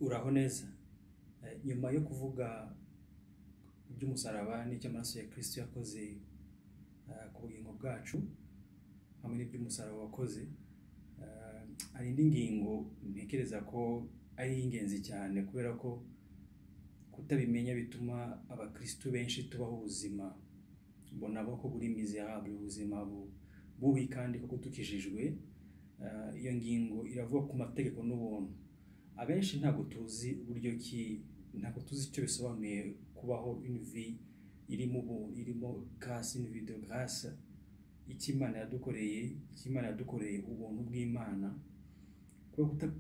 uraho neza. Nyuma yo kuvuga iby'umusaraba n'icyo amaraso ya Kristo yakoze ku bugingo bwacu hamwe n'iby'umusaraba wakoze, hari indi ngingo ntekereza ko ari ingenzi cyane, kubera ko kutabimenya bituma abakristo benshi tubaho ubuzima mbona ko buri miserable, ubuzima bubi kandi ko dukijijwe. Iyo ngingo iravuga ku mategeko n'ubuntu. Abenshi ntabwo tuzi uburyo ntabwo tuzi icyo bisobanuye kubaho une vie irimo grâce, une vie de grâce, Imana yadukoreye ubuntu bw'Imana.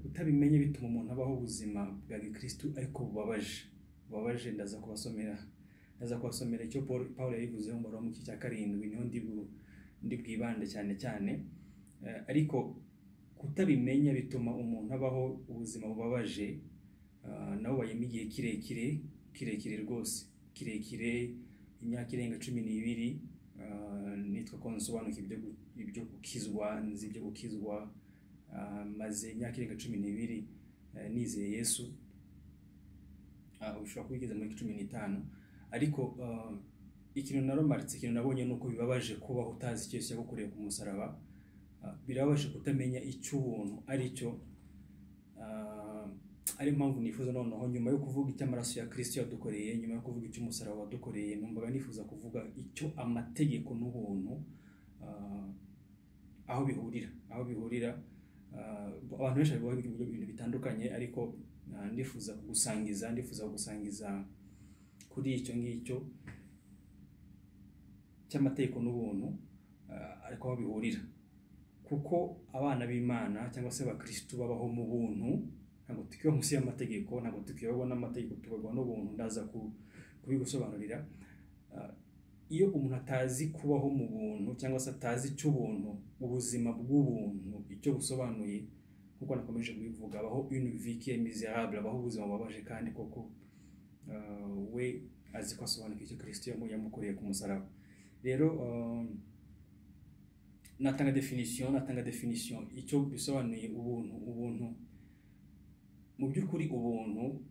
Kutabimenya bituma umuntu abaho ubuzima bwa Kristo ariko bubabaje. Ndaza kubasomera icyo Paul yabivuzeho mu Roma 7, niho ndi bwibande cyane. Ariko kutabimenya bituma umuntu abaho ubuzima bubabaje. Nawe bayemo igihe kirekire rwose, imyaka irenga 12. Nitwa ko nsobanuka ibyo gukizwa, nzi ibyo gukizwa, maze imyaka irenga 12 nizeye Yesu. Ushobora kubigeza muri 15. Ariko ikintu naromaritse, ikintu nabonye nuko bibabaje kubaho utazi icyo Yesu yagukoreye ku musaraba. Birababaje kutamenya icyo ubuntu ari cyo. Ari mpamvu nifuza noneho, nyuma yo kuvuga icyo amaraso ya Kristo yadukoreye, nyuma yo kuvuga icyo umusaraba wadukoreye, numvaga nifuza kuvuga icyo amategeko n'ubuntu aho bihurira. Abantu benshi bavuga ibintu bitandukanye, ariko ndifuza kugusangiza kuri icyo ngicyo cy'amategeko n'ubuntu, ariko aho bihurira. Kuko abana b'Imana cyangwa se abakristo babaho mu buntu, ntabwo tukiba munsi y'amategeko, ntabwo tukibaho n'amategeko, tubagwa n'ubuntu. Ndaza kubigusobanurira. Iyo umuntu atazi kubaho mu buntu cyangwa se atazi icyo ubuntu, ubuzima bw'ubuntu icyo busobanuye, kuko nakomeje kubivuga, abaho une vie qui est misérable, abaho ubuzima bubabaje kandi koko we azi ko asobanukiwe icyo Kristo yamukoreye ku musaraba. Rero natanga definition icyo bisobanuye ubuntu. Mu by'ukuri ubuntu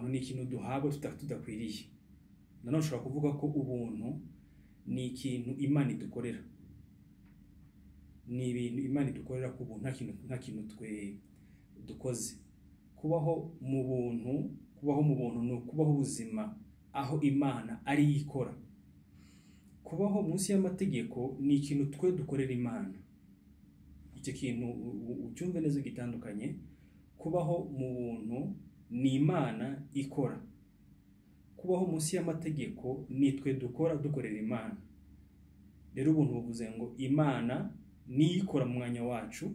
ni ikintu duhabwa tudakwiriye. Nanone ushobora kuvuga ko ubuntu ni ikintu Imana idukorera, ni ibintu Imana idukorera ku buntu, nta kintu twe dukoze. Kubaho mu buntu ni ukubaho ubuzima aho Imana ari ikora. Kubaho munsi y'amategeko ni ikintu twe dukorera Imana. Icyo kintu ucyumve neza gitandukanye. Kubaho mu buntu ni Imana ikora. Kubaho munsi y'amategeko ni twe dukorera Imana. Rero ubuntu buvuze ngo Imana ni ikora mu mwanya wacu,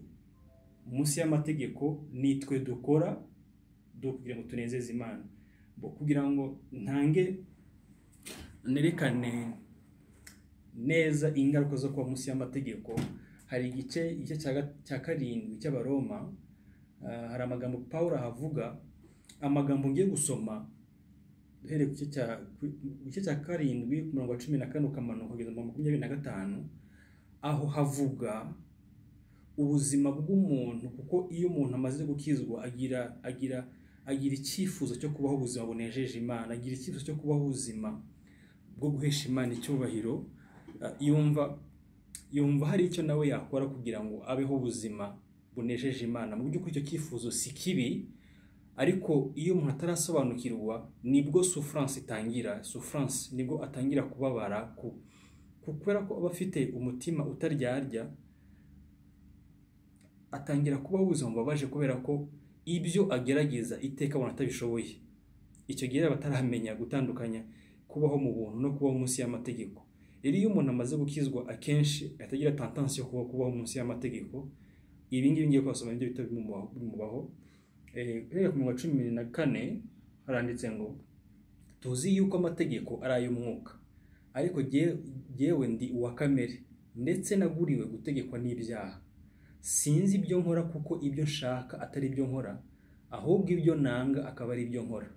munsi y'amategeko ni twe dukora kugira ngo tunezeze Imana. Kugira ngo nerekane neza ingaruka zo kuba munsi y'amategeko, hari igice cya 7 cy'Abaroma. Hari amagambo Paul ahavuga, amagambo ngiye gusoma duhereye ku gice cya 7 umurongo wa 14 ukamanuka kugeza mu 25. Aho havuga ubuzima bw'umuntu, kuko iyo umuntu amaze gukizwa agira icyifuzo cyo kubaho ubuzima bunejeje Imana, agira icyifuzo cyo kubaho ubuzima bwo guhesha Imana icyubahiro. Yumva hari icyo nawe yakora kugira ngo abeho ubuzima bunejeje Imana. Mu by'ukuri icyo cyifuzo si kibi, ariko iyo umuntu atarasobanukirwa nibwo souffrance itangira. Nibwo atangira kubabara, kubera ko aba afite umutima utaryarya, atangira kubaho ubuzima bubabaje kubera ko ibyo agerageza iteka abona atabishoboye. Icyo gihe bataramenya gutandukanya kubaho mu buntu no kubaho munsi y'amategeko. Rero iyo umuntu amaze gukizwa, akenshi atagira tentation yo kubaho munsi y'amategeko. Ibi ngibi ngiye kwasoma ibyo bita bimubaho. Rero ku 14 haranditse ngo tuzi yuko amategeko ari ay'umwuka, ariko jyewe ndi uwa kamere, ndetse naguriwe gutegekwa n'ibyaha. Sinzi ibyo nkora, kuko ibyo nshaka atari ibyo nkora, ahubwo ibyo nanga akaba ari ibyo nkora.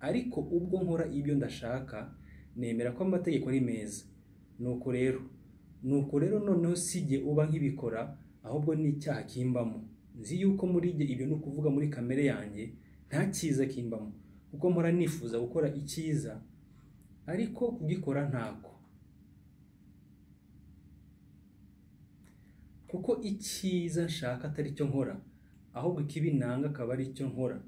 Ariko ubwo nkora ibyo ndashaka, nemera ko amategeko ari meza. Nuko rero noneho sijye uba nk'ibikora, ahubwo ni icyaha kimbamo. Nzi yuko muri jye, ibyo ni ukuvuga muri kamere yanjye, nta cyiza kimbamo, kuko mpora nifuza gukora icyiza ariko kugikora ntako, kuko icyiza nshaka atari cyo nkora, ahubwo ikibi nanga akaba ari cyo nkora.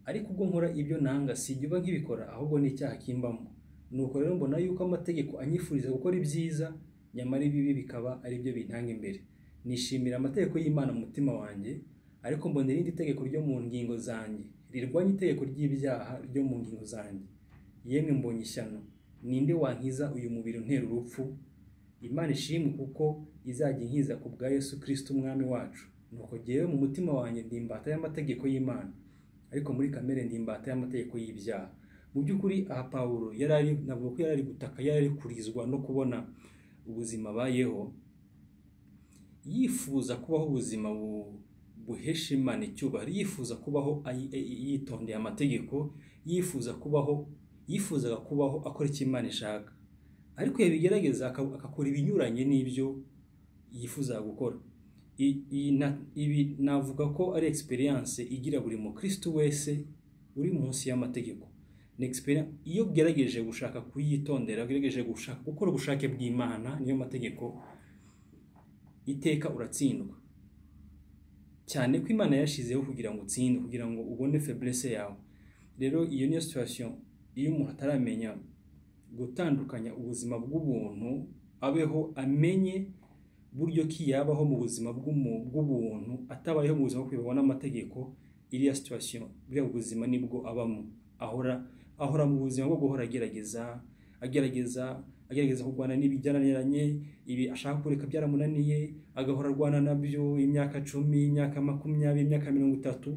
Ariko ubwo nkora ibyo nanga sijya nkibikora, ahubwo ni icyaha kimbamo. Nuko rero mbona yuko amategeko anyifuriza gukora ibyiza, nyamara ibibi bikaba ari byo bintanga imbere. Nishimira amategeko y'Imana mu mutima wanjye, ariko mbona irindi tegeko ryo mu ngingo zanjye rirwanya itegeko ry'ibyaha ryo mu ngingo zanjye. Yemwe mbonye ishyano, ninde wankiza uyu mubiri untera urupfu? Imana ishimwe kuko izajya inkiza ku bwa Yesu Kristo umwami wacu. Nuko jyewe mu mutima wanjye ndi imbata y'amategeko y'Imana, ariko muri kamere ndi imbata y'amategeko y'ibyaha. Mu by'ukuri aha Pawulo navuga ko yari gutaka, yari kurizwa no kubona ubuzima abayeho, yifuza kubaho ubuzima buhesha Imana icyubahiro, yifuza kubaho yitondeye amategeko, yifuzaga kubaho akora icyo Imana ishaka, ariko yabigerageza akakora ibinyuranye n'ibyo yifuza gukora. Ibi navuga ko ari experience igira buri mukristo wese uri munsi y'amategeko. Ni experience iyo ugerageje gushaka kuyitondera, ugerageje gushaka gukora ubushake bw'Imana, niyo mategeko, iteka uratsindwa. Cyane ko Imana yashizeho kugira ngo utsinde, kugira ngo ubone faiblesse yawe. Rero iyo niyo situation iyo umuntu ataramenya gutandukanya ubuzima bw'ubuntu, abeho amenye buryo ki yabaho mu buzima bw'ubuntu, atabayeho mu buzima kwibona amategeko. Iriya situation, buriya ubuzima nibwo abamo, ahora mu buzima bwo guhora agerageza kurwana n'ibijyananiranye, ibi ashaka kureka byaramunaniye, agahora arwana nabyo imyaka 10, imyaka 20, imyaka 30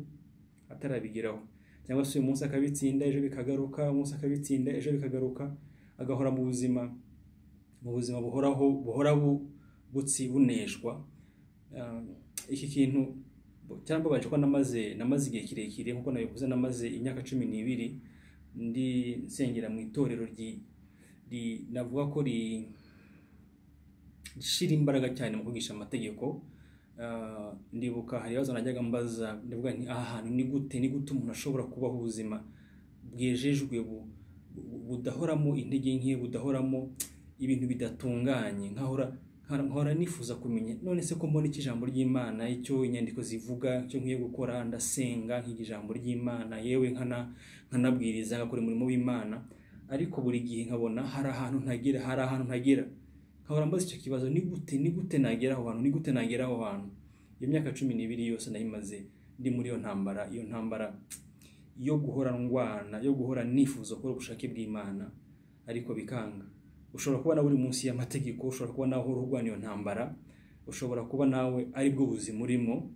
atarabigeraho. Cyangwa se uyu munsi akabitsinda, ejo bikagaruka, umunsi akabitsinda, ejo bikagaruka, agahora mu buzima buhoraho buneshwa. Iki kintu cyambabaje ko namaze igihe kirekire, nkuko nabivuze, namaze imyaka 12 ndi nsengera mu itorero navuga ko rishira imbaraga cyane mu kwigisha amategeko. Ndibuka hari ibibazo najyaga mbaza, ndavuga nti aha hantu ni gute umuntu ashobora kubaho ubuzima bwejejwe budahoramo intege nke, budahoramo ibintu bidatunganye. Nkahora nifuza kumenya, none se ko mbona iki ijambo ry'Imana, icyo inyandiko zivuga, icyo nkwiye gukora, ndasenga nk'iki ijambo ry'Imana, yewe nkanabwiriza, ngakora umurimo w'Imana, ariko buri gihe nkabona hari ahantu ntagera. Nkahora mbaza icyo kibazo, ni gute nagera aho hantu. Iyo myaka 12 yose nayimaze ndi muri iyo ntambara yo guhora ndwana, yo guhora nifuza gukora ubushake bw'Imana, ariko bikanga. Ushobora kuba nawe uri munsi y'amategeko, ushobora kuba nawe urwana iyo ntambara, ushobora kuba nawe ari bwo buzima urimo.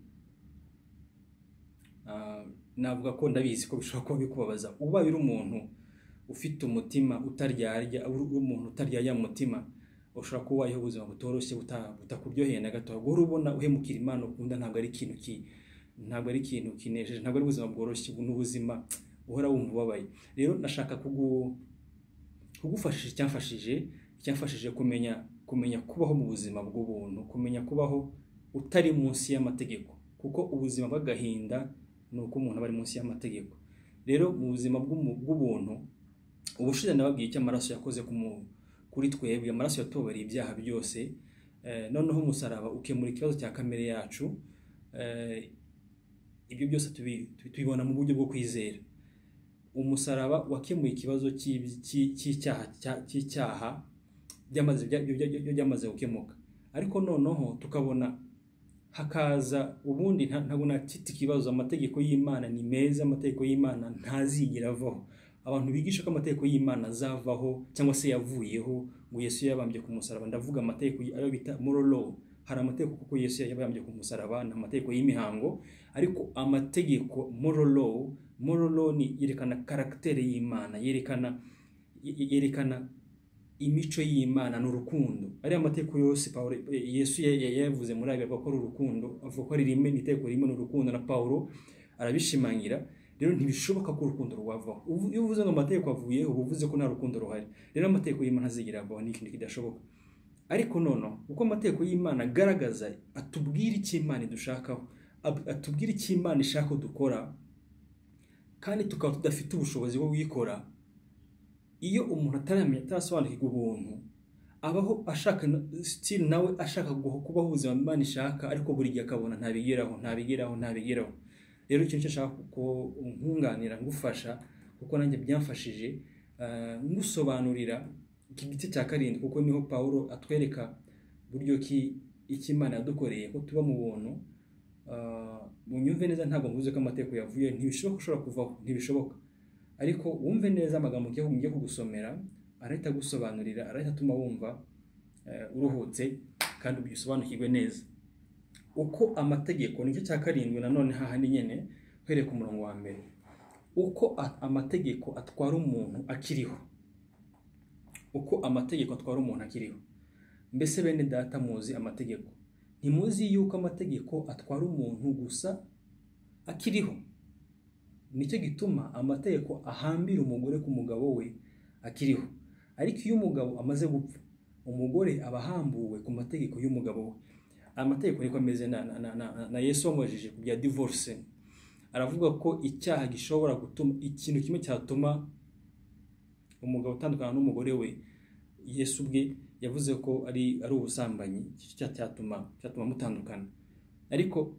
Navuga ko ndabizi ko bishobora kuba bikubabaza. Ubaye uri umuntu ufite umutima utaryarya, umuntu utaryarya mu mutima, ushobora kuba wayeho ubuzima butoroshye, butakuryoheye na gato. Guhora ubona uhemukira Imana ukunda ntabwo ari ikintu kinejeje, ntabwo ari ubuzima bworoshye, n'ubuzima uhora wumva ubabaye. Rero nashaka kugufashisha icyamfashije kumenya kubaho mu buzima bw'ubuntu, kumenya kubaho utari munsi y'amategeko, kuko ubuzima bw'agahinda ni uko umuntu aba ari munsi y'amategeko. Rero mu buzima bw'ubuntu, ubushize nababwiye icyo amaraso yakoze kuri twebwe. Amaraso yatubariye ibyaha byose, noneho umusaraba ukemura ikibazo cya kamere yacu. Ibyo byose tubibona mu buryo bwo kwizera. Umusaraba wakemuye ikibazo cy'icyaha byamaze gukemuka, ariko noneho tukabona hakaza ubundi ntabwo nakita ikibazo. Amategeko y'Imana ni meza, amategeko y'Imana ntazigera avaho. Abantu bigisha ko amategeko y'Imana azavaho cyangwa se yavuyeho ngo Yesu yabambye ku musaraba, ndavuga amategeko ayo bita moral law. Hari amategeko kuko Yesu yabambye ku musaraba, ni amategeko y'imihango, ariko amategeko moral law ni yerekana karaktere y'Imana, yerekana imico y'Imana n'urukundo. Ari amategeko yose Yesu yavuze muri aya bakora urukundo, avuga ko ari rimwe n'itegeko rimwe n'urukundo, na Paulo arabishimangira. Rero ntibishoboka ko urukundo rwavaho. Iyo uvuze ngo amategeko avuyeho, uvuze ko nta rukundo ruhari. Rero amategeko y'Imana azigira avaho, ni ikintu kidashoboka. Ariko uko amategeko y'Imana agaragaza, atubwira icyo Imana idushakaho, atubwira icyo Imana ishaka dukora, kandi tukaba tudafite ubushobozi bwo gukora. Iyo umuntu ataramenya atarasobanukirwa ubuntu, abaho ashaka still nawe ashaka kubaho ubuzima Imana ishaka, ariko buri gihe akabona ntabigeraho. Rero ikintu cyo ashaka ko nkunganira ngufasha, kuko nanjye byamfashije ngusobanurira iki gice cya 7, kuko niho Pawulo atwereka buryo ki Imana yadukoreye ko tuba mu buntu. Munyumve neza, ntabwo mvuze ko amategeko yavuye, ntibishoboka ushobora kuvaho, ntibishoboka. Ariko wumve neza amagambo ngiye kugusomera, arahita gusobanurira, arahita atuma wumva uruhutse kandi ubisobanukirwe neza. Uko amategeko, nicyo cya 7 nanone hahandi nyene, uhereye ku murongo wa mbere. Uko amategeko atwara umuntu akiriho. Uko amategeko atwara umuntu akiriho. Mbese bene data muzi amategeko? Ntimuzi yuko amategeko atwara umuntu gusa akiriho? Nicyo gituma amategeko ahambira umugore ku mugabo we akiriho. Ariko iyo umugabo amaze gupfa, umugore aba ahambuwe ku mategeko y'umugabo we. Amategeko niko ameze na Yesu wamubajije ku bya divorce. Aravuga ko icyaha gishobora gutuma, ikintu kimwe cyatuma umugabo utandukana n'umugore we, Yesu ubwe yavuze ko ari ubusambanyi, cyatuma mutandukana. Ariko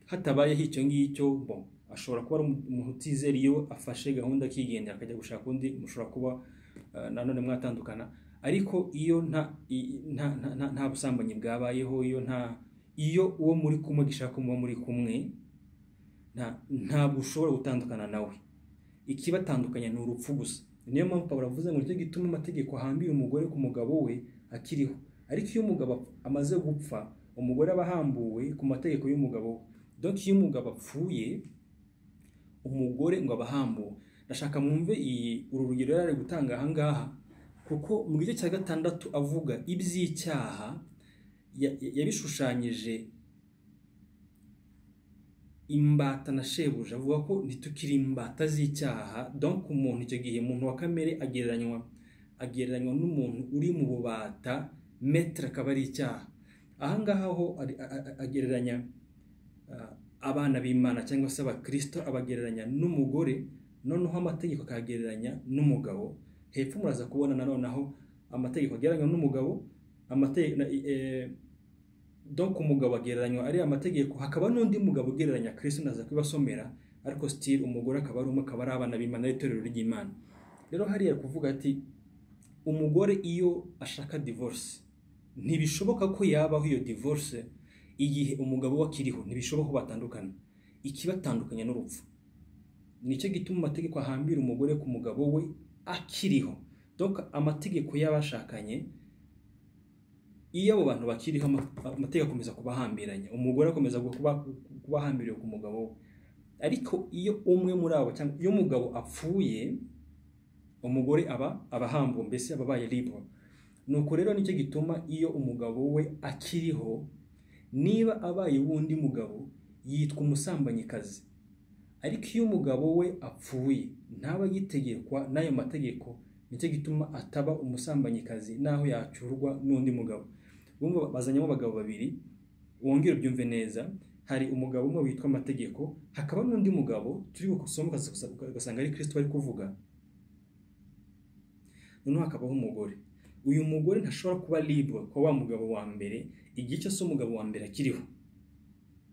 hatabayeho icyo ngicyo, ashobora kuba ari umuntu utizera, iyo afashe gahunda akigendera akajya gushaka undi, mushobora kuba nanone mwatandukana. Ariko iyo nta busambanyi bwabayeho, iyo uwo muri kumwe gishaka kumuba muri kumwe, ntabwo ushobora gutandukana nawe. Ikibatandukanya ni urupfu gusa. Niyo mpamvu Pawulo avuze ngo nicyo gituma amategeko ahambira umugore ku mugabo we akiriho. Ariko iyo umugabo amaze gupfa, umugore aba ahambuwe ku mategeko y'umugabo we. Donc iyo umugabo apfuye, umugore ngo aba ahambuwe. Ndashaka mwumve uru rugero yari gutanga aha ngaha, kuko mu gice cya 6 avuga iby'icyaha yabishushanyije imbata na shebuja. Avuga ko ntitukiri imbata z'icyaha. Donc umuntu icyo gihe, umuntu wa kamere agereranywa n'umuntu uri mu bubata, metre akaba ari icyaha. Aha ngaha ho agereranya abana b'Imana cyangwa se abakristo, abagereranya n'umugore, noneho amategeko akagereranya n'umugabo. Hepfo muraza kubona nanone aho amategeko agereranywa n'umugabo, donc umugabo agereranywa ari amategeko, hakaba n'undi mugabo ugereranya Kristo, naza kubasomera. Ariko still umugore akaba ari umwe, akaba ari abana b'Imana, itorero ry'Imana. Rero hariya kuvuga ati umugore iyo ashaka divorce, ntibishoboka ko yabaho iyo divorce igihe umugabo we akiriho. Ntibishoboka ko batandukana. Ikibatandukanya n'urupfu. Nicyo gituma amategeko ahambira umugore ku mugabo we akiriho. Donc amategeko y'abashakanye, iyo abo bantu bakiriho, amategeko akomeza kubahambiranya, umugore akomeza kubahambiriye ku mugabo we. Ariko iyo umwe muri abo, cyangwa iyo umugabo apfuye, umugore aba ahambuwe, mbese aba abaye libre. Nuko rero nicyo gituma iyo umugabo we akiriho, niba abaye wundi mugabo, yitwa umusambanyikazi. Ariko iyo umugabo we apfuye, ntaba yitegekwa n'ayo mategeko. Nicyo gituma ataba umusambanyikazi naho yacyurwa n'undi mugabo. Bumva bazanyemo abagabo babiri, wongere ubyumve neza. Hari umugabo umwe witwa Amategeko, hakaba n'undi mugabo turi gusoma ugasanga ari Kristo bari kuvuga. Noneho hakabaho umugore. Uyu mugore ntashobora kuba libre kwa wa mugabo wa mbere igihe cyose umugabo wa mbere akiriho.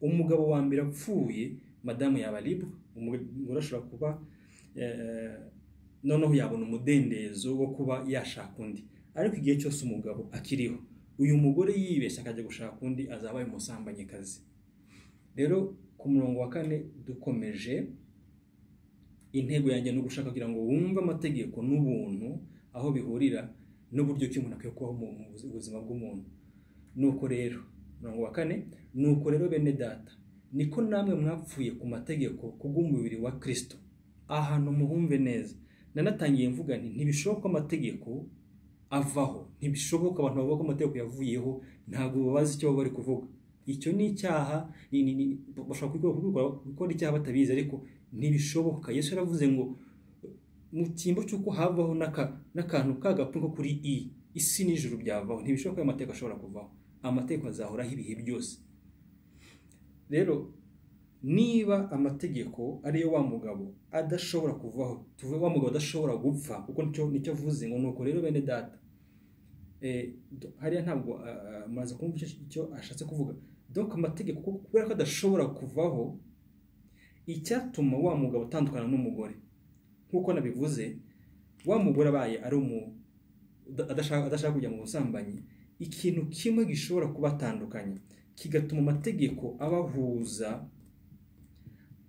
Umugabo wa mbere apfuye, madamu yaba libre, umugore ashobora kuba noneho yabona umudendezo wo kuba yashaka undi. Ariko igihe cyose umugabo akiriho, uyu mugore yibeshya akajya gushaka undi, azabaye umusambanyikazi. Rero ku murongo wa 4 dukomeje, intego yanjye no gushaka kugira ngo wumve amategeko n'ubuntu aho bihurira n'uburyo ki umuntu akwiye kubaho mu buzima bw'umuntu. Nuko rero murongo wa 4, nuko rero bene data, niko namwe mwapfuye ku mategeko kubw'umubiri wa Kristo. Ahantu muhumve neza, nanatangiye mvuga nti ntibishoboka amategeko avaho, ntibishoboka abantu bavuga ko amategeko yavuyeho, ntabwo babazi icyo bari kuvuga. Icyo ni icyaha, bashobora gukora icyaha batabizi, ariko ntibishoboka. Yesu yaravuze ngo mu cyimbo cy'uko havaho n'akantu kagapfunko kuri isi n'ijuru byavaho. Ntibishoboka ko amategeko ashobora kuvaho. Amategeko azahoraho ibihe byose. Rero niba amategeko ariyo wa mugabo adashobora kuvaho, tuvuge wa mugabo adashobora gupfa, kuko nicyo avuze ngo nuko rero bene data, hariya ntabwo maze kumva icyo ashatse kuvuga. Donc amategeko kubera ko adashobora kuvaho, icyatuma wa mugabo utandukana n'umugore, nkuko nabivuze, wa mugore abaye ari adashaka kujya mu busambanyi, ikintu kimwe gishobora kubatandukanya kigatuma amategeko abahuza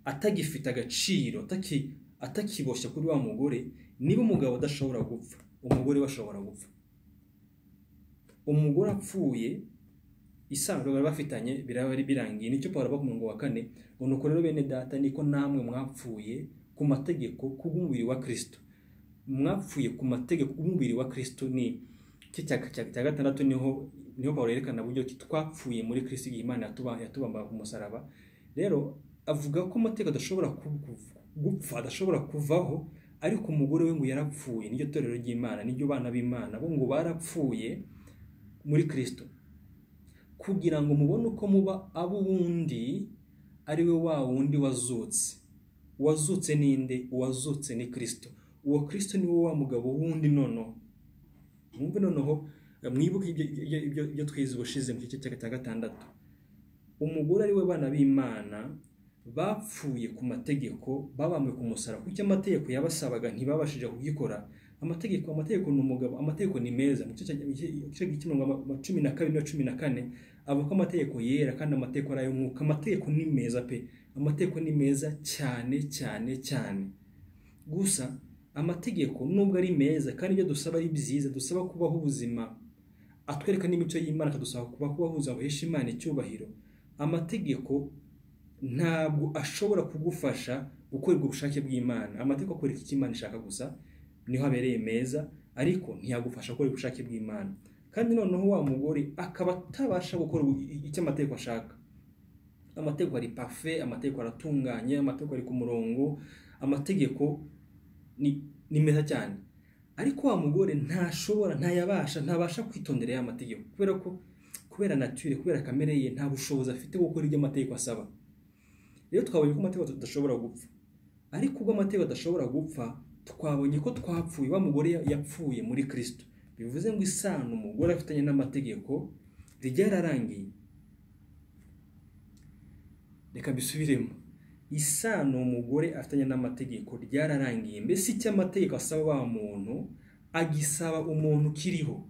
atagifite agaciro, atakiboshya kuri wa mugore. Niba umugabo adashobora gupfa, umugore bashobora gupfa. Umugore apfuye, isano bari bafitanye biraba birangiye. Nicyo Pawulo avuga ku murongo wa 4 ngo nuko rero bene data niko namwe mwapfuye ku mategeko kubw'umubiri wa Kristo. Mwapfuye ku mategeko kubw'umubiri wa Kristo. Ni cya gatandatu niho Pawulo yerekana buryo twapfuye muri Kristo igihe Imana yatubamba ku musaraba. Rero avuga ko amategeko adashobora gupfa, adashobora kuvaho, ariko umugore we ngo yarapfuye. Niryo torero ry'Imana, niryo bana b'Imana, bo ngo barapfuye muri Kristo, kugira ngo mubone uko muba abo wundi ari we wa wundi wazutse. Wazutse ninde? Uwazutse ni Kristo. Uwo Kristo ni wo wa mugabo wundi. Noneho mwumve, noneho mwibuke ibyo twize ubushize mu gice cya gatandatu. Umugore ari we bana b'Imana bapfuye ku mategeko, babambwe ku musaraba, kuko amategeko yabasabaga ntibabashije kugikora. Amategeko ni umugabo. Amategeko ni meza. Mu gice cy'imirongo 12 na 14 avuga ko amategeko yera kandi amategeko ari ay'umwuka. Amategeko ni meza pe, amategeko ni meza cyane cyane cyane. Gusa amategeko nubwo ari meza kandi ibyo dusaba ari byiza, dusaba kubaho ubuzima atwereka n'imico y'Imana, kadusaba kubaho ubuzima buhesha Imana icyubahiro, amategeko ntabwo ashobora kugufasha gukora ubwo bushake bw'Imana. Amategeko akwereka icyo Imana ishaka gusa, niho habereye meza, ariko ntiyagufasha gukora ubushake bw'Imana. Kandi noneho wa mugore akaba atabasha gukora icyo amategeko ashaka. Amategeko ari parfait, amategeko aratunganye, amategeko ari ku murongo, amategeko ni meza cyane, ariko wa mugore ntabasha kwitondera ya mategeko, kubera nature, kubera kamere ye, nta bushobozi afite bwo gukora ibyo amategeko asaba. Rero twabonye ko amategeko adashobora gupfa, ariko ubwo amategeko adashobora gupfa, twabonye ko twapfuye. Wa mugore yapfuye muri Kristo. Bivuze ngo isano umugore afitanye n'amategeko ryararangiye. Reka bisubiremo, isano umugore afitanye n'amategeko ryararangiye. Mbese icyo amategeko asaba wa muntu agisaba umuntu kiriho,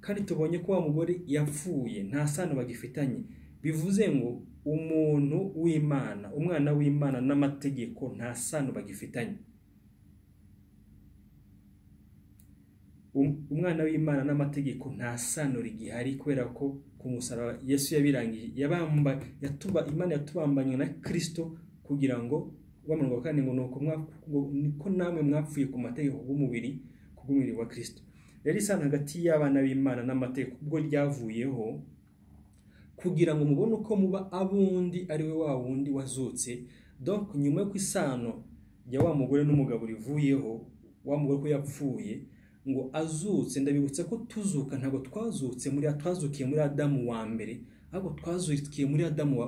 kandi tubonye ko wa mugore yapfuye, nta sano bagifitanye. Bivuze ngo umuntu w'Imana, umwana w'Imana n'amategeko nta sano bagifitanye. Umwana w'Imana n'amategeko nta sano rigihari, kubera ko ku musaraba Yesu yabirangiye. Imana yatubambanye na Kristo kugira ngo wa kandi ngo niko namwe mwapfuye ku mategeko kubw'umubiri wa Kristo. Rero isano hagati y'abana b'Imana n'amategeko ubwo ryavuyeho, kugira ngo mubone uko muba abundi ari we wa wundi wazutse. Donc nyuma yo kwisano ya wa mugore n'umugabo rivuyeho, wa mugore ko yapfuye ngo azutse. Ndabibutsa ko tuzuka ntabwo twazukiye muri Adamu wa mbere, ahubwo twazukiye muri Adamu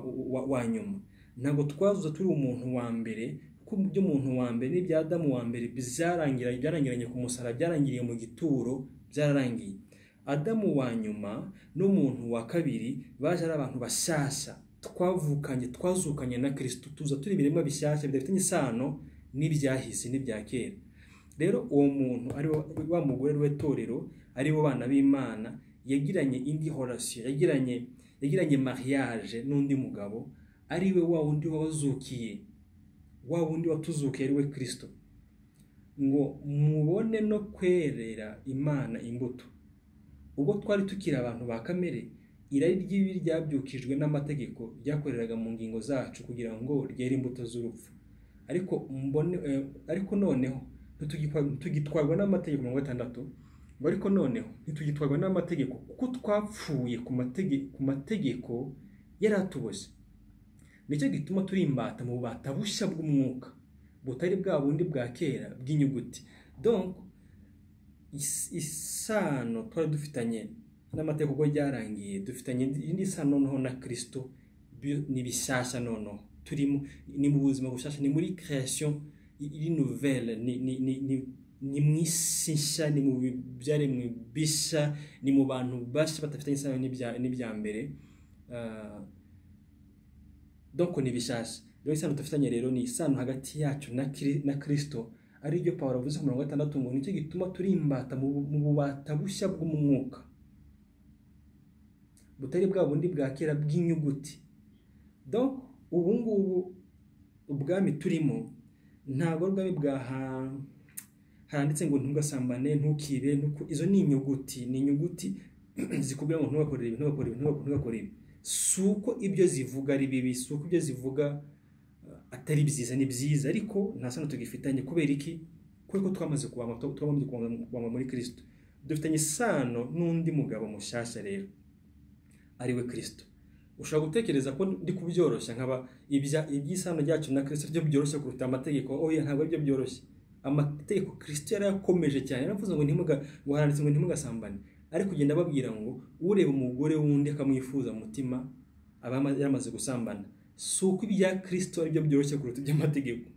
wa nyuma. Ntabwo twazuza turi umuntu wa mbere, kuko ibyo umuntu wa mbere n'ibya Adamu wa mbere byarangiranye ku musaraba, byarangiriye mu gituro, byararangiye. Adamu wa nyuma n'umuntu wa kabiri baje ari abantu bashyashya, twazukanye na Kristo, tuza turi ibiremwa bishyashya bidafitanye isano n'ibyahise n'ibya kera. Rero uwo muntu ari wa mugore we torero, ari bo bana b'Imana, yagiranye indi relation, yagiranye mariage n'undi mugabo, ari we wa wundi wazukiye, wa wundi watuzukiye ari we Kristo, ngo mubone no kwerera Imana imbuto. Ubwo twari tukiri abantu ba kamere, irari ry'ibibi ryabyukijwe n'amategeko ryakoreraga mu ngingo zacu kugira ngo ryere imbuto z'urupfu. Ariko noneho ntitugitwarwa n'amategeko 6, ngo ariko noneho ntitugitwarwa n'amategeko kuko twapfuye ku mategeko yaratuboshye. Nicyo gituma turi imbata mu bubata bushya bw'umwuka, butari bwa bundi bwa kera bw'inyuguti. Donc isano twari dufitanye n'amategeko ryarangiye, dufitanye indi sano noneho na Kristo, ni bishyashya noneho turimo, ni mu buzima bushasha, ni muri création iri nouvelle, ni mu isi nshya, ni mu byaremwe bisha, ni mu bantu basha batafitanye isano n'ibya mbere. Donc ni bishasha. Rero isano dufitanye rero ni isano hagati yacu na Kristo, ari ryo Pawulo avuze ku 6 ngo nicyo gituma turi imbata mu bubata bushya bw'umwuka, butari bwa bundi bwa kera bw'inyuguti. Donc ubu ngubu ubwami turimo ntabwo ubwami bwa handitse ngo ntugasambane, ntukibe, izo ni inyuguti zikubwira ngo ntugakore ibi. Suko ibyo zivuga ari bibi, suko ibyo zivuga atari byiza, ni byiza, ariko nta sano tugifitanye. Kubera iki? Kuko twamaze kubama muri Kristo, dufitanye isano n'undi mugabo mushasha rero ari we Kristo. Ushobora gutekereza ko ndi kubyoroshya nkaba iby'isano ryacu na Kristo byo byoroshye kuruta amategeko. Oya, ntabwo ari byo byoroshye. Amategeko Kristo yarakomeje cyane, yaravuze ngo haranditse ngo ntimugasambane, ariko kugenda babwira ngo ureba umugore wundi akamwifuza mutima aba yamaze gusambana. Suko ibya Kristo ari byo byoroshye kuruta iby'amategeko.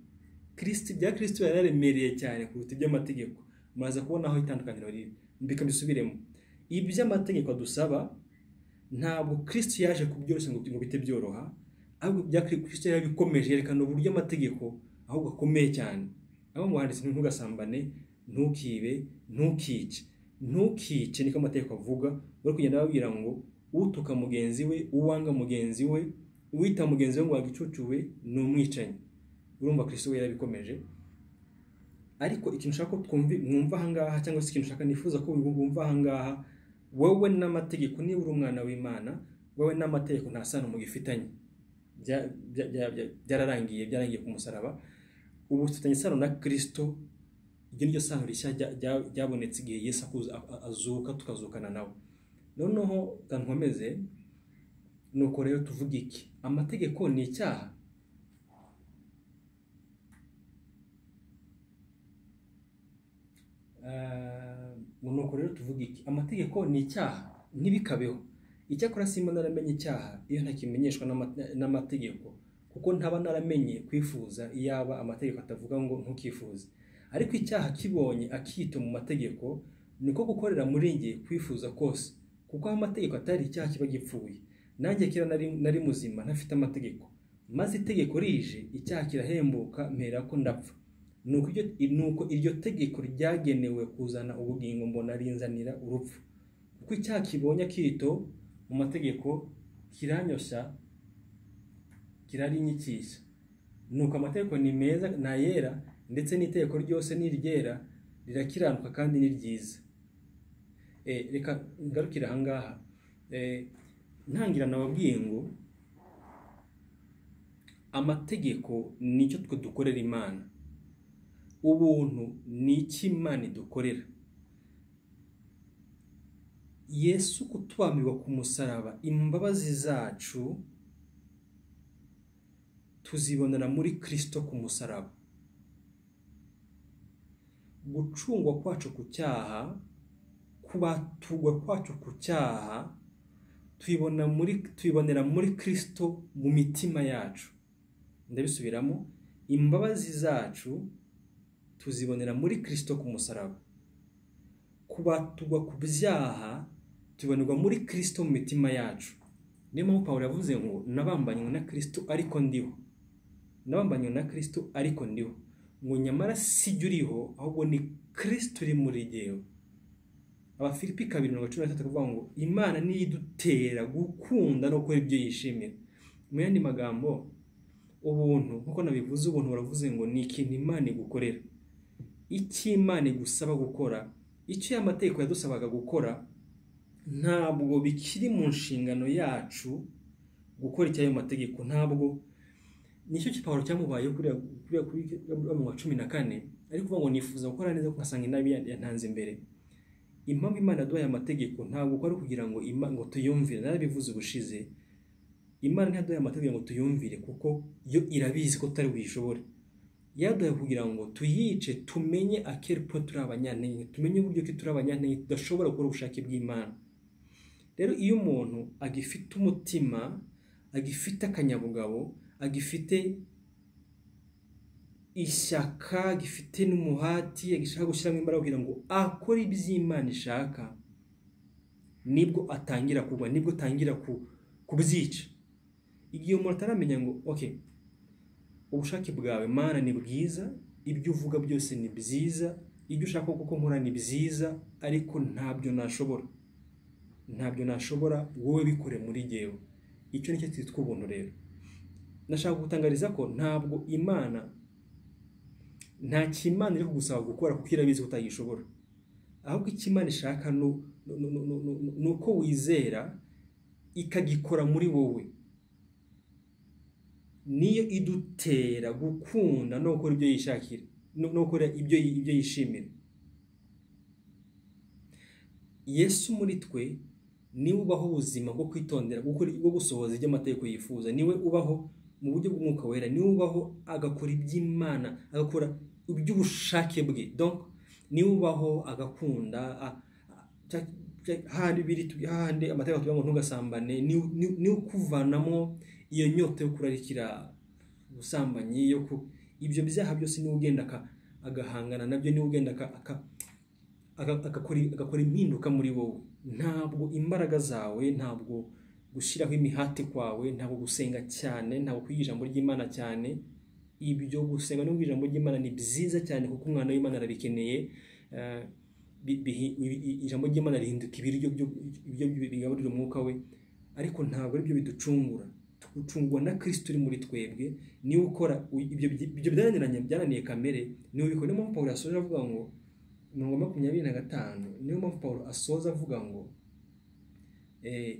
Ibya Kristo yararemereye cyane kuruta iby'amategeko. Muraza kubona aho itandukaniro riri. Mbika bisubiremo, iby'amategeko dusaba ntabwo Kristo yaje kubyoroshya ngo bite byoroha, ahubwo ibya Kristo yarabikomeje, yerekana uburyo amategeko ahubwo akomeye cyane. Aho muhanditse ntugasambane, ntukibe, ntukice niko amategeko avuga. Bari kugenda babwira ngo utuka mugenzi we, uwanga mugenzi we, uwita mugenzi we ngo wagicucuwe ni umwicanyi. Urumva Kristo we yarabikomeje. Ariko ikintu ushaka ko mwumva aha ngaha, cyangwa se ikintu ushaka nifuza ko wumva aha ngaha, wowe n'amategeko, niba uri umwana w'Imana, wowe n'amategeko nta sano mugifitanye. Byarangiye ku musaraba. Ubu dufitanye isano na Kristo. Iryo niryo sano rishya ryabonetse igihe Yesu azuka, tukazukana nawe. Noneho nkomeze, nuko rero tuvuga iki? Amategeko ni icyaha? Nuko rero tuvuga iki? Amategeko ni icyaha? Ntibikabeho. Icyakora simba naramenye icyaha iyo ntakimenyeshwa n'amategeko, kuko ntaba naramenye kwifuza iyaba amategeko atavuga ngo ntukifuze. Ariko icyaha kibonye akito mu mategeko, niko gukorera muri nge kwifuza kose, kuko amategeko atari icyaha kiba gipfuye. Nanjye kera nari muzima ntafite amategeko, maze itegeko rije icyaha kirahembuka, mpera ko ndapfa. Nuko iryo tegeko ryagenewe kuzana ubugingo, mbona rinzanira urupfu. Kuko icyaha kibonye akito mu mategeko kiranyosha, kirarinyikisha. Nuko amategeko ni meza na yera, ndetse n'itegeko ryose ni ryera, rirakiranuka kandi ni ryiza. Reka ngarukira aha ngaha. Ntangira nababwiye ngo amategeko nicyo twe dukorera Imana. Ubuntu ni iki Imana idukorera. Yesu kutwambirwa ku musaraba, imbabazi zacu tuzibonera muri Kristo ku musaraba. Gucungwa kwacu ku cyaha, kubatugwa kwacu ku cyaha, twibonera muri Kristo mu mitima yacu. Ndabisubiramo, imbabazi zacu tuzibonera muri Kristo ku musaraba. Kubatugwa ku byaha tubonerwa muri Kristo mu mitima yacu. Niyo mpamvu Pawulo yavuze ngo nabambanywe na Kristo ariko ndiho. Nabambanywe na Kristo ariko ndiho. Ngo nyamara sijya uriho, ahubwo ni Kristo uri muri jyewe. Abafilipi 2:13 kuvuga ngo Imana niyo idutera gukunda no gukora ibyo yishimira. Mu yandi magambo, ubuntu nkuko nabivuze, ubuntu baravuze ngo ni ikintu Imana igukorera. Icyo Imana igusaba gukora, icyo y'amategeko yadusabaga gukora, ntabwo bikiri mu nshingano yacu gukora icyayo mategeko. Ntabwo nicyo Pawulo cyamubaye kuri 14, ariko kuvuga ngo nifuza gukora neza nkasanga inabi yantanze imbere. Impamvu Imana yaduhaye amategeko ntabwo ko ari kugira ngo tuyumvire. Narabivuze ubushize, Imana ntiyaduhaye amategeko ngo tuyumvire kuko yo irabizi ko tutari buyishobore. Yaduhaye kugira ngo tuyice, tumenye akerepo turi abanyantege, tumenye uburyo ki turi abanyantege tudashobora gukora ubushake bw'Imana. Rero iyo umuntu agifite umutima, agifite akanyabugabo, agifite ishyaka, gifite n'umuhati, agishaka gushyiramo imbaraga kugira ngo akore iby'Imana ishaka, nibwo atangira kugwa, nibwo atangira kubyica. Igihe umuntu ataramenya ngo okay, ubushake bwawe Mana ni bwiza, ibyo uvuga byose ni byiza, ibyo ushaka kuko nkora ni byiza, ariko ntabyo nashobora, wowe bikore muri jyewe. Icyo nicyo twitwa ubuntu rero. Nashaka gutangariza ko ntabwo Imana, nta kimana iri kugusaba gukora kuko irabizi utayishobora, ahubwo ikimana ishaka nuko wizera ikagikora muri wowe. Niyo idutera gukunda no gukora ibyo yishakira, no gukora ibyo yishimira. Yesu muri twe niwe ubaho ubuzima bwo kwitondera, bwo gusohoza ibyo amategeko yifuza. Niwe ubaho mu buryo bw'Umwuka Wera, niwe ubaho agakora iby'Imana, agakora iby'ubushake bwe. Donc niwe ubaho agakunda, handi amategeko tuvuga ngo ntugasambane, niwe ukuvanamo iyo nyota yo kurarikira ubusambanyi, ibyo byaha byose niwe ugenda agahangana nabyo, niwe ugenda agakora impinduka muri wowe. Ntabwo imbaraga zawe, ntabwo gushyiraho imihati kwawe, ntabwo gusenga cyane, ntabwo kwiga ijambo ry'Imana cyane. Ibyo gusenga no kwiga ijambo ry'Imana ni byiza cyane kuko umwana w'Imana arabikeneye. Ijambo ry'Imana rihinduka ibiryo ibyo bigaburira umwuka we, ariko ntabwo ari byo biducungura. Tugucungwa na Kristo uri muri twebwe, niwe ukora ibyo byananiye kamere, niwe ubikora. Niyo mpamvu Pawulo asoza avuga ngo 25, niyo mpamvu Pawulo asoza avuga ngo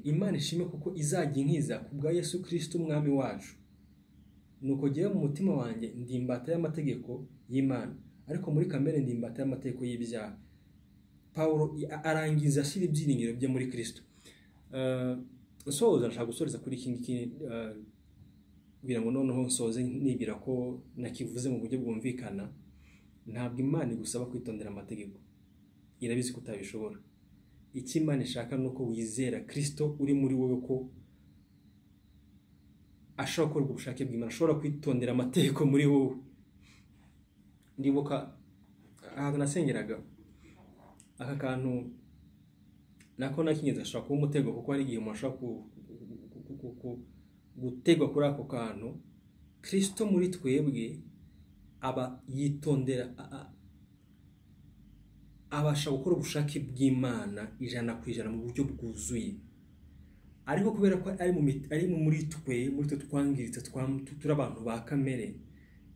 Imana ishime kuko izajya inkiza ku bwa Yesu Kristo umwami wacu. Nuko jyewe mu mutima wanjye ndi imbata y'amategeko y'Imana, ariko muri kamere ndi imbata y'amategeko y'ibyaha. Pawulo arangiza ashyira ibyiringiro bye muri Kristo. Nshaka gusoreza kuri iki ngiki kugira ngo noneho nsoze nibwira ko nakivuze mu buryo bwumvikana. Ntabwo Imana igusaba kwitondera amategeko, irabizi ko utabishobora. Icyo Imana ishaka nuko wizera Kristo uri muri wowe, ko ashobora gukora ubushake bw'Imana, ashobora kwitondera amategeko muri wowe. Ndibuka ahantu nasengeraga, aka kantu nako nakingenza ashobora kuba umutego, kuko hari igihe umuntu ashobora gutegwa kuri ako kantu. Kristo muri twebwe aba yitondera, abasha gukora ubushake bw'Imana 100% mu buryo bwuzuye. Ariko kubera ko ari muri twe twangiritse, turi abantu ba kamere,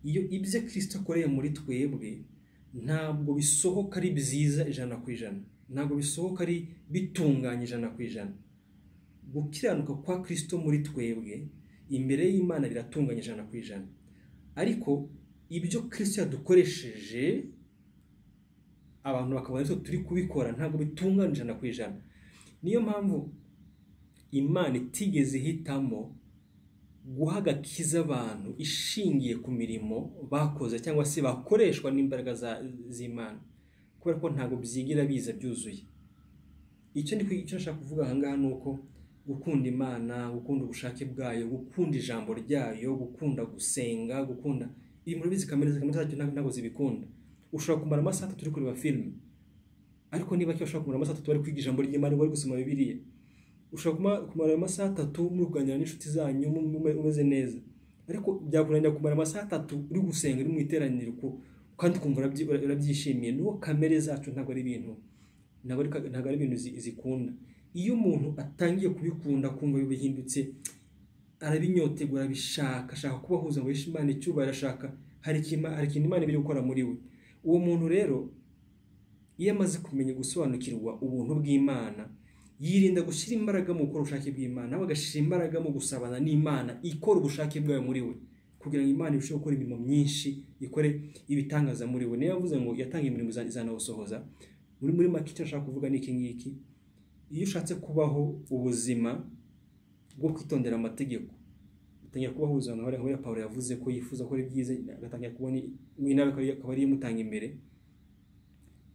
iyo ibyo Kristo akoreye muri twebwe ntabwo bisohoka ari byiza 100%, ntabwo bisohoka ari bitunganye 100%. Gukiranuka kwa Kristo muri twebwe imbere y'Imana biratunganye 100%, ariko ibyo Kristo yadukoresheje abantu bakabona ko turi kubikora ntabwo bitunganye 100%. Niyo mpamvu Imana itigeze ihitamo guha agakiza abantu ishingiye ku mirimo bakoze cyangwa se bakoreshwa n'imbaraga z'Imana, kubera ko ntabwo byigira biza byuzuye. Icyo nshaka kuvuga aha ngaha ni uko gukunda Imana, gukunda ubushake bwayo, gukunda ijambo ryayo, gukunda gusenga, gukunda ibi muri bizi kamere zacu ntabwo zibikunda. Ushobora kumara amasaha 3 turi kureba film, ariko niba cyo ushobora kumara amasaha 3 bari kwiga ijambo ry'Imana, bari gusoma Bibiliya. Ushobora kumara amasaha 3 muri kuganira n'inshuti zanyu umeze neza, ariko byakunanira kumara amasaha 3 uri gusenga uri mu iteraniro kandi kumva urabyishimiye. Nuko kamere zacu ntabwo ari ibintu zikunda. Iyo umuntu atangiye kubikunda, kumva bihindutse, arabinyotegura, arabishaka, ashaka kubahuza ngo yishe Imana icyubahiro, ashaka hari ikintu Imana ibiri gukora muri we. Uwo muntu rero iyo amaze kumenya gusobanukirwa ubuntu bw'Imana, yirinda gushyira imbaraga mu gukora ubushake bw'Imana, ahubwo agashyira imbaraga mu gusabana n'Imana ikora ubushake bwayo muri we, kugira ngo Imana irusheho gukora imirimo myinshi, ikore ibitangaza muri we. Niyo yavuze ngo yatanga imirimo izanawusohoza. Muri make icyo ashaka kuvuga ni iki ngiki: iyo ushatse kubaho ubuzima bwo kwitondera amategeko, utangira kubaho ubuzima aho Pawulo yavuze ko yifuza ko ari byiza, agatangira kubona inabe akaba ari imutanga imbere.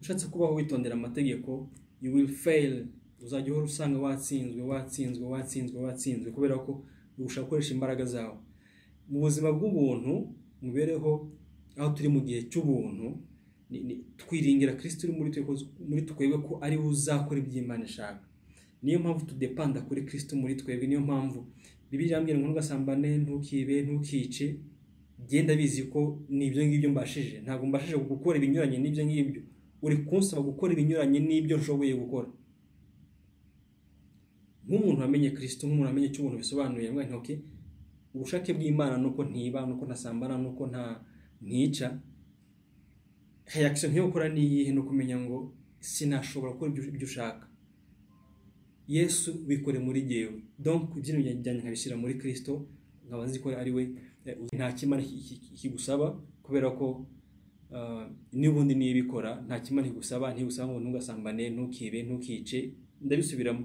Ushatse kubaho witondera amategeko, you will fail. Uzajya uhora usanga watsinzwe kubera ko ushaka gukoresha imbaraga zawe. mu buzima bw'ubuntu mubereho aho turi mu gihe cy'ubuntu twiringira Kristo uri muri twebwe ko ari we uzakora iby'Imana ishaka. Niyo mpamvu tudepanda kuri Kristo muri twebwe. Niyo mpamvu Bibiliya irambwira ngo ntugasambane, ntukibe, ntukice. Genda bizi ko nibyo ngibyo mbashije. Ntabwo mbashije gukora ibinyuranye n'ibyo ngibyo. Uri kunsaba gukora ibinyuranye n'ibyo nshoboye gukora. Nk'umuntu wamenye Kristo, nk'umuntu wamenye icyo ubuntu bisobanuye, ngo ntoke ubushake bw'Imana nuko ntiba, nuko ntasambana, nuko ntica. Reaction yo gukora ni iyihe? No kumenya ngo sinashobora gukora ibyo ushaka. Yesu bikore muri jewe. Donc ibyo njyanye nkabishyira muri Kristo, nkaba nzi ko ari we nta kimana kigusaba, kubera ko n'ubundi nibikora nta kimana kigusaba. Ntigusaba ngo ntugasambane, ntukibe, ntukice. Ndabisubiramo,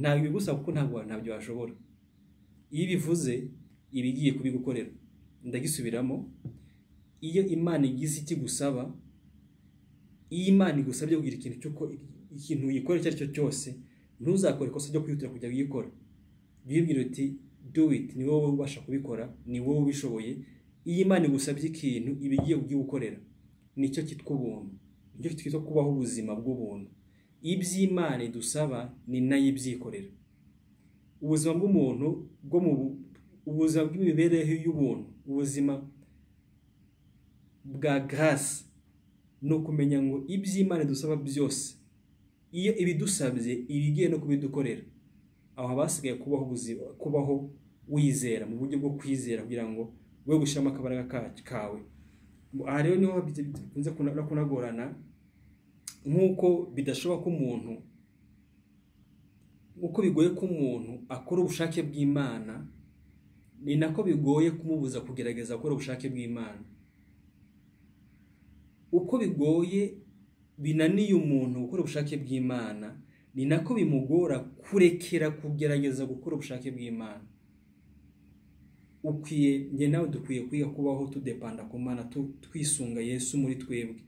ntabwo bigusaba kuko ntabyo washobora. Iyo bivuze ibigiye kubigukorera. Ndagisubiramo, iyo Imana igize ikigusaba, iyo Imana igusabye kugira ikintu uyikora icyo ari cyo cyose, ntuzakore ikosa ryo kwihutira kujya kuyikora. Bibwira uti do it, ni wowe ubasha kubikora, ni wowe ubishoboye. Iyo Imana igusabye ikintu ibigiye kugigukorera, nicyo cyitwa ubuntu, nicyo cyitwa kubaho ubuzima bw'ubuntu. Iby'Imana idusaba ni nayo ibyikorera. Ubuzima bw'umuntu ubuzima bw'imibereho y'ubuntu, ubuzima bwa grâce, no kumenya ngo iby'Imana idusaba byose, iyo ibidusabye ibigiye no kubidukorera, aho habasigaye kubaho wizera, mu buryo bwo kwizera, kugira ngo we gushiramo akabaraga kawe. Aha rero niho bikunze kunagorana, nk'uko bidashoboka ko umuntu, uko bigoye ko umuntu akora ubushake bw'Imana, ni nako bigoye kumubuza kugerageza gukora ubushake bw'Imana. Uko bigoye binaniye umuntu gukora ubushake bw'Imana, ni nako bimugora kurekera kugerageza gukora ubushake bw'Imana. Njye nawe dukwiye kwiga kubaho tudepanda ku Mana, twisunga Yesu muri twebwe.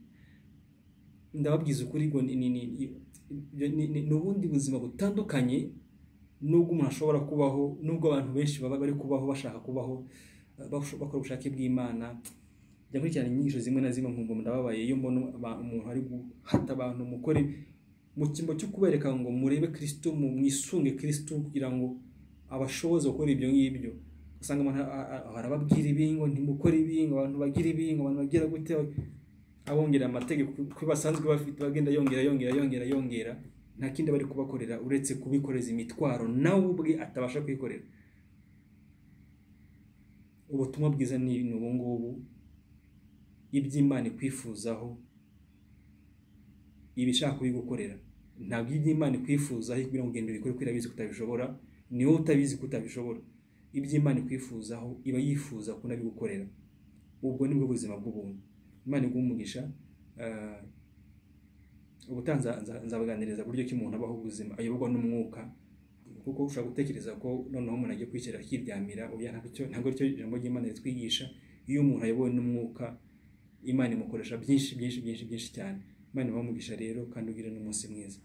Ndababwiza ukuri ngo ni ubundi buzima butandukanye nubwo umuntu ashobora kubaho, nubwo abantu benshi baba bari kubaho bashaka kubaho bakora ubushake bw'Imana. Njya nkurikirana inyigisho zimwe na zimwe nkumva ndababaye iyo mbona umuntu ari guhata abantu mukore mu cyimbo cyo kubereka ngo murebe Kristo, mwisunge Kristo kugira ngo abashoboze gukora ibyo ngibyo. Usanga umuntu arababwira ibingo, ntimukore ibingo, abantu bagira ibingo, abantu bagira gute, abongera amategeko ko basanzwe bafite, bagenda yongera, nta kindi bari kubakorera uretse kubikoreza imitwaro nawe ubwe atabasha kwikorera. Ubutumwa bwiza ni ubu ngubu, iby'Imana ikwifuzaho, ibishaka kubigukorera. Ntabwo iby'Imana ikwifuzaho kugira ngo ugende ubikore kuko irabizi kutabishobora, ni wowe utabizi kutabishobora. Iby'Imana ikwifuzaho iba yifuza kunabigukorera. Ubwo ni bwo buzima bw'ubuntu. Imana igumugisha. Ubutanza nzabaganiriza buryo ki umuntu abaho ubuzima ayoborwa n'umwuka, kuko ushaka gutekereza ko noneho umuntu agiye kwicara akiryamira. Oya, ntabwo cyo ijambo ry'Imana ritwigisha. Iyo umuntu ayobowe n'umwuka, Imana imukoresha byinshi cyane. Imana ibamugisha rero, kandi ugire n'umunsi mwiza.